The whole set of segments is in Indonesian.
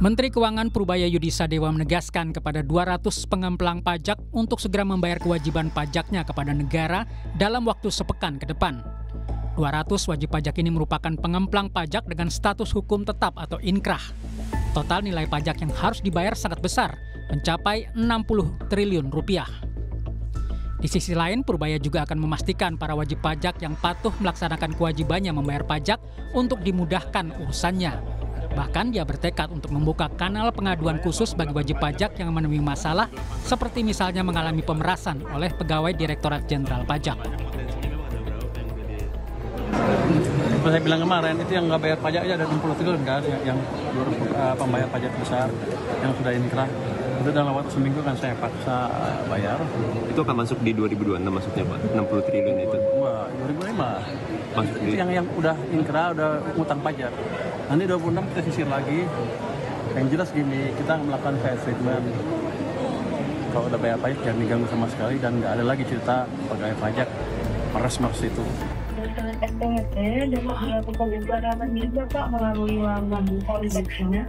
Menteri Keuangan Purubaya Yudisadewa menegaskan kepada 200 pengemplang pajak untuk segera membayar kewajiban pajaknya kepada negara dalam waktu sepekan ke depan. 200 wajib pajak ini merupakan pengemplang pajak dengan status hukum tetap atau inkrah. Total nilai pajak yang harus dibayar sangat besar, mencapai 60 triliun rupiah. Di sisi lain, Purubaya juga akan memastikan para wajib pajak yang patuh melaksanakan kewajibannya membayar pajak untuk dimudahkan urusannya. Bahkan dia bertekad untuk membuka kanal pengaduan khusus bagi wajib pajak yang menemui masalah, seperti misalnya mengalami pemerasan oleh pegawai Direktorat Jenderal Pajak. Seperti saya bilang kemarin, itu yang nggak bayar pajak aja ada 60 triliun kan, yang pembayar pajak besar, yang sudah inkrah. Itu dalam waktu seminggu kan saya paksa bayar. Itu akan masuk di 2026 maksudnya Pak, 60 triliun itu? Wah, 2005. Masuk itu yang udah inkrah, udah ngutang pajak. Nanti 26 kita sisir lagi. Yang jelas gini, kita melakukan fair treatment. Kalau udah bayar pajak jangan diganggu sama sekali dan nggak ada lagi cerita pegawai pajak meres itu. SPWT dapat melakukan pembayaran juga Pak melalui laman politeknya.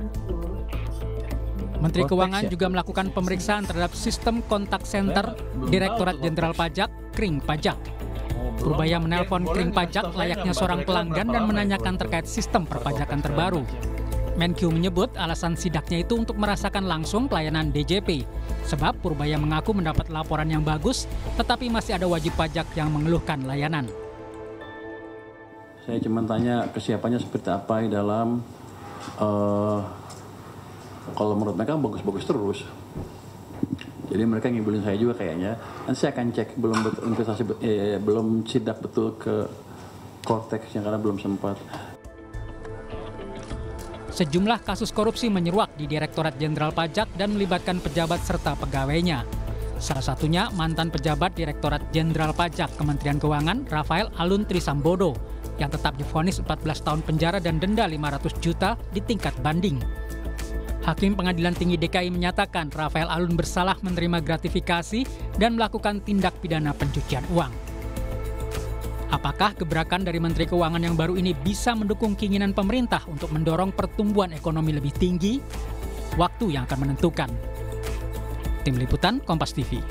Menteri Keuangan juga melakukan pemeriksaan terhadap sistem kontak center Direktorat Jenderal Pajak, Kring Pajak. Purubaya menelpon Kring Pajak layaknya seorang pelanggan dan menanyakan terkait sistem perpajakan terbaru. Menkyu menyebut alasan sidaknya itu untuk merasakan langsung pelayanan DJP. Sebab Purubaya mengaku mendapat laporan yang bagus, tetapi masih ada wajib pajak yang mengeluhkan layanan. Saya cuma tanya kesiapannya seperti apa di dalam, kalau menurut mereka bagus-bagus terus. Jadi mereka ngibulin saya juga kayaknya. Nanti saya akan cek, belum sidak betul ke Cortex-nya karena belum sempat. Sejumlah kasus korupsi menyeruak di Direktorat Jenderal Pajak dan melibatkan pejabat serta pegawainya. Salah satunya mantan pejabat Direktorat Jenderal Pajak Kementerian Keuangan, Rafael Alun Trisambodo, yang tetap divonis 14 tahun penjara dan denda 500 juta di tingkat banding. Hakim Pengadilan Tinggi DKI menyatakan Rafael Alun bersalah menerima gratifikasi dan melakukan tindak pidana pencucian uang. Apakah gebrakan dari Menteri Keuangan yang baru ini bisa mendukung keinginan pemerintah untuk mendorong pertumbuhan ekonomi lebih tinggi? Waktu yang akan menentukan. Tim Liputan, Kompas TV.